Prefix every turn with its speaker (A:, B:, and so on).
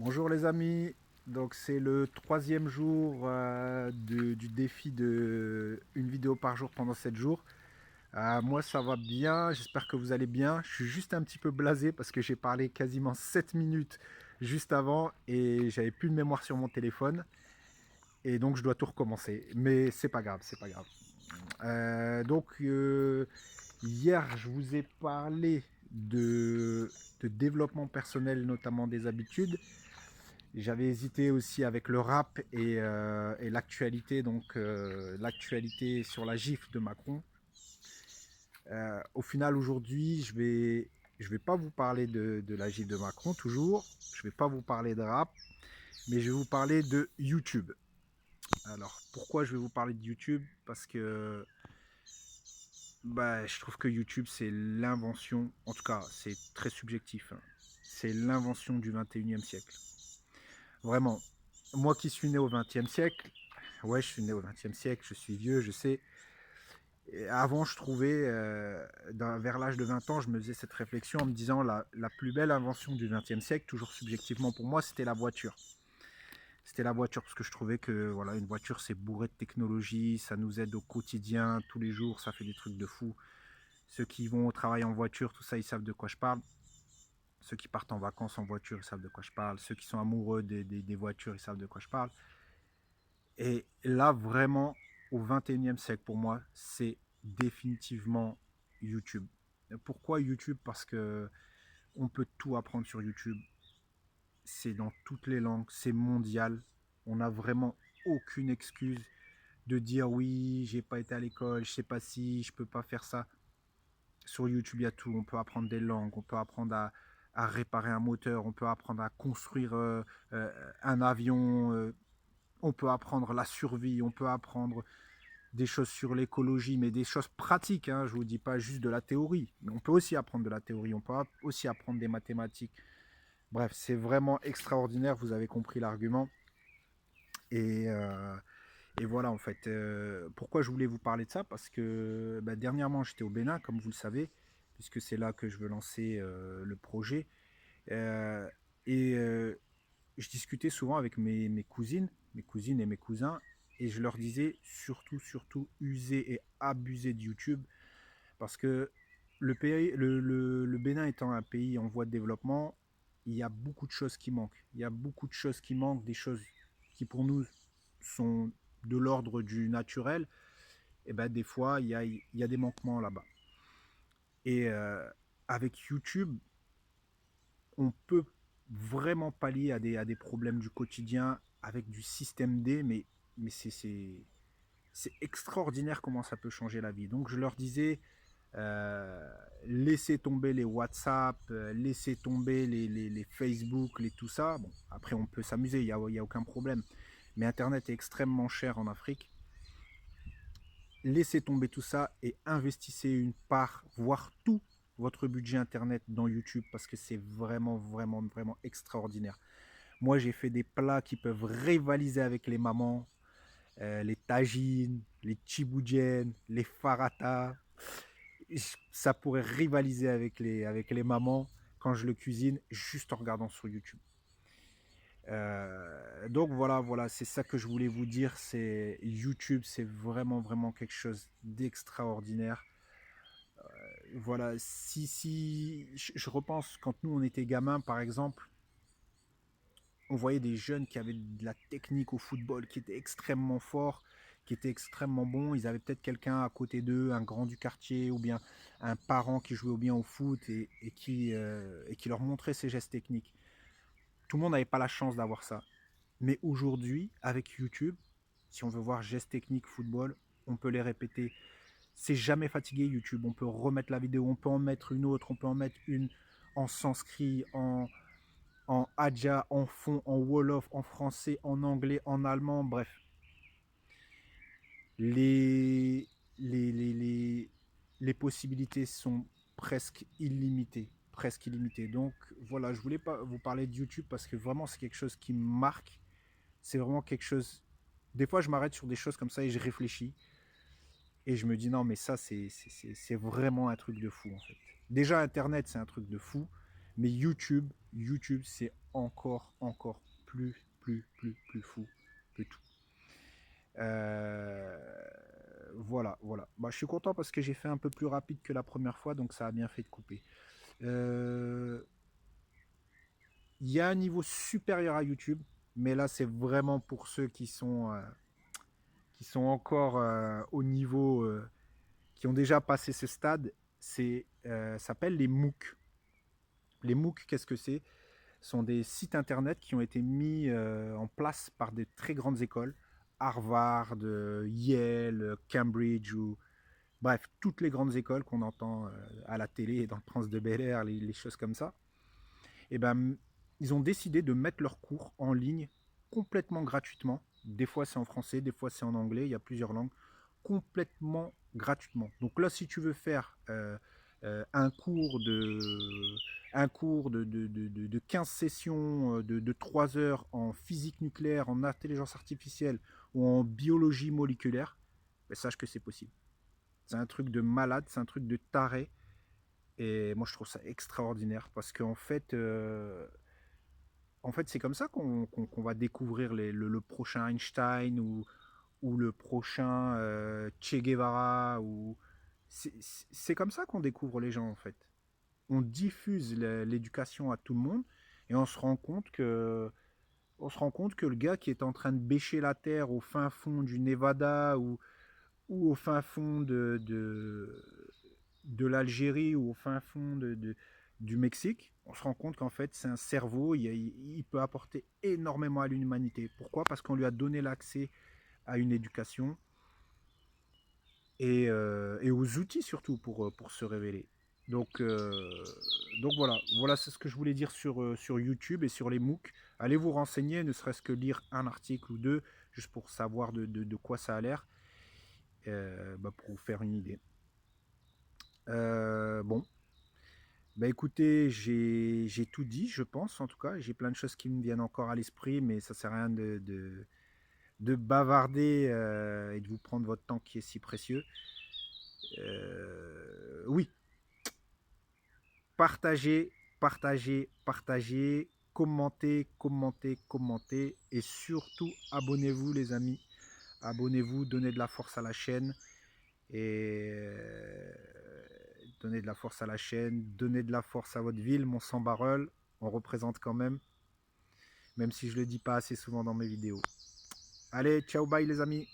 A: Bonjour les amis, donc c'est le troisième jour du défi de une vidéo par jour pendant 7 jours. Moi ça va bien, j'espère que vous allez bien. Je suis juste un petit peu blasé parce que j'ai parlé quasiment 7 minutes juste avant et j'avais plus de mémoire sur mon téléphone et donc je dois tout recommencer. Mais c'est pas grave, c'est pas grave. Hier je vous ai parlé de développement personnel, notamment des habitudes. J'avais hésité aussi avec le rap et l'actualité, l'actualité sur la gifle de Macron. Au final, aujourd'hui, je vais pas vous parler de la gifle de Macron, toujours. Je vais pas vous parler de rap, mais je vais vous parler de YouTube. Alors, pourquoi je vais vous parler de YouTube? Parce que je trouve que YouTube, c'est l'invention, en tout cas, c'est très subjectif, hein. C'est l'invention du 21e siècle. Vraiment. Moi qui suis né au 20e siècle, ouais, je suis né au 20e siècle, je suis vieux, je sais. Et avant, je trouvais, vers l'âge de 20 ans, je me faisais cette réflexion en me disant la plus belle invention du 20e siècle, toujours subjectivement pour moi, c'était la voiture. C'était la voiture parce que je trouvais que voilà, une voiture, c'est bourré de technologie, ça nous aide au quotidien, tous les jours, ça fait des trucs de fou. Ceux qui vont au travail en voiture, tout ça, ils savent de quoi je parle. Ceux qui partent en vacances en voiture, ils savent de quoi je parle. Ceux qui sont amoureux des voitures, ils savent de quoi je parle. Et là, vraiment, au 21e siècle, pour moi, c'est définitivement YouTube. Pourquoi YouTube? Parce que on peut tout apprendre sur YouTube. C'est dans toutes les langues, c'est mondial. On n'a vraiment aucune excuse de dire oui, j'ai pas été à l'école, je sais pas si, je peux pas faire ça. Sur YouTube, il y a tout. On peut apprendre des langues, on peut apprendre à réparer un moteur, on peut apprendre à construire un avion, on peut apprendre la survie, on peut apprendre des choses sur l'écologie, mais des choses pratiques, hein. Je ne vous dis pas juste de la théorie. Mais on peut aussi apprendre de la théorie, on peut aussi apprendre des mathématiques. Bref, c'est vraiment extraordinaire, vous avez compris l'argument. Et, euh, et voilà, en fait, pourquoi je voulais vous parler de ça? Parce que dernièrement, j'étais au Bénin, comme vous le savez, puisque c'est là que je veux lancer le projet. Euh, et je discutais souvent avec mes cousines et mes cousins, et je leur disais surtout, surtout, user et abuser de YouTube, parce que le Bénin étant un pays en voie de développement, il y a beaucoup de choses qui manquent. Il y a beaucoup de choses qui manquent, des choses qui pour nous sont de l'ordre du naturel. Et ben des fois, il y a des manquements là-bas. Et avec YouTube, on peut vraiment pallier à des problèmes du quotidien avec du système D, mais c'est extraordinaire comment ça peut changer la vie. Donc je leur disais, laissez tomber les WhatsApp, laissez tomber les Facebook, les tout ça. Bon, après on peut s'amuser, y a aucun problème. Mais Internet est extrêmement cher en Afrique. Laissez tomber tout ça et investissez une part, voire tout votre budget Internet dans YouTube parce que c'est vraiment, vraiment, vraiment extraordinaire. Moi, j'ai fait des plats qui peuvent rivaliser avec les mamans, les tagines, les tchiboudjens, les farata. Ça pourrait rivaliser avec les mamans quand je le cuisine juste en regardant sur YouTube. Donc voilà, voilà, c'est ça que je voulais vous dire. C'est YouTube, c'est vraiment, vraiment quelque chose d'extraordinaire. Voilà, si je repense quand nous on était gamins, par exemple, on voyait des jeunes qui avaient de la technique au football, qui étaient extrêmement forts, qui étaient extrêmement bons. Ils avaient peut-être quelqu'un à côté d'eux, un grand du quartier, ou bien un parent qui jouait bien au foot et qui leur montrait ses gestes techniques. Tout le monde n'avait pas la chance d'avoir ça. Mais aujourd'hui, avec YouTube, si on veut voir gestes techniques football, on peut les répéter. C'est jamais fatigué YouTube. On peut remettre la vidéo, on peut en mettre une autre, on peut en mettre une en sanskrit, en Adja, en fond, en Wolof, en français, en anglais, en allemand, bref. Les, les, les, les, les possibilités sont presque illimitées. Presque illimitées. Donc voilà, je voulais pas vous parler de YouTube parce que vraiment c'est quelque chose qui me marque. C'est vraiment quelque chose. Des fois, je m'arrête sur des choses comme ça et je réfléchis. Et je me dis non, mais ça, c'est vraiment un truc de fou en fait. Déjà, Internet, c'est un truc de fou. Mais YouTube, YouTube, c'est encore plus fou que tout. Euh, voilà. Bah, je suis content parce que j'ai fait un peu plus rapide que la première fois, donc ça a bien fait de couper. Euh, Il y a un niveau supérieur à YouTube, mais là, c'est vraiment pour ceux qui sont encore au niveau, qui ont déjà passé ce stade. C'est s'appelle les MOOC. Les MOOC, qu'est-ce que c'est? Ce sont des sites internet qui ont été mis en place par des très grandes écoles, Harvard, Yale, Cambridge, ou bref, toutes les grandes écoles qu'on entend à la télé, dans le Prince de Bel-Air, les choses comme ça. Et ben, ils ont décidé de mettre leurs cours en ligne complètement gratuitement. Des fois c'est en français, des fois c'est en anglais, il y a plusieurs langues, complètement gratuitement. Donc là, si tu veux faire un cours de 15 sessions de 3 heures en physique nucléaire, en intelligence artificielle ou en biologie moléculaire, ben, sache que c'est possible. C'est un truc de malade, c'est un truc de taré. Et moi, je trouve ça extraordinaire parce qu'en fait, c'est comme ça qu'on va découvrir le prochain Einstein ou le prochain Che Guevara. C'est comme ça qu'on découvre les gens, en fait. On diffuse l'éducation à tout le monde et on se rend compte que le gars qui est en train de bêcher la terre au fin fond du Nevada ou au fin fond de l'Algérie ou au fin fond du Mexique, on se rend compte qu'en fait, c'est un cerveau, il peut apporter énormément à l'humanité. Pourquoi? Parce qu'on lui a donné l'accès à une éducation et aux outils surtout pour se révéler. Donc, euh, donc voilà c'est ce que je voulais dire sur YouTube et sur les MOOC. Allez vous renseigner, ne serait-ce que lire un article ou deux, juste pour savoir de quoi ça a l'air, pour vous faire une idée. Bon, bah écoutez, j'ai tout dit, je pense, en tout cas. J'ai plein de choses qui me viennent encore à l'esprit, mais ça sert à rien de bavarder et de vous prendre votre temps qui est si précieux. Oui, partagez, partagez, commentez, et surtout abonnez-vous, les amis. Abonnez-vous, donnez de la force à la chaîne et donnez de la force à la chaîne, donnez de la force à votre ville, mon sang barrel. On représente quand même si je le dis pas assez souvent dans mes vidéos. Allez, ciao, bye les amis.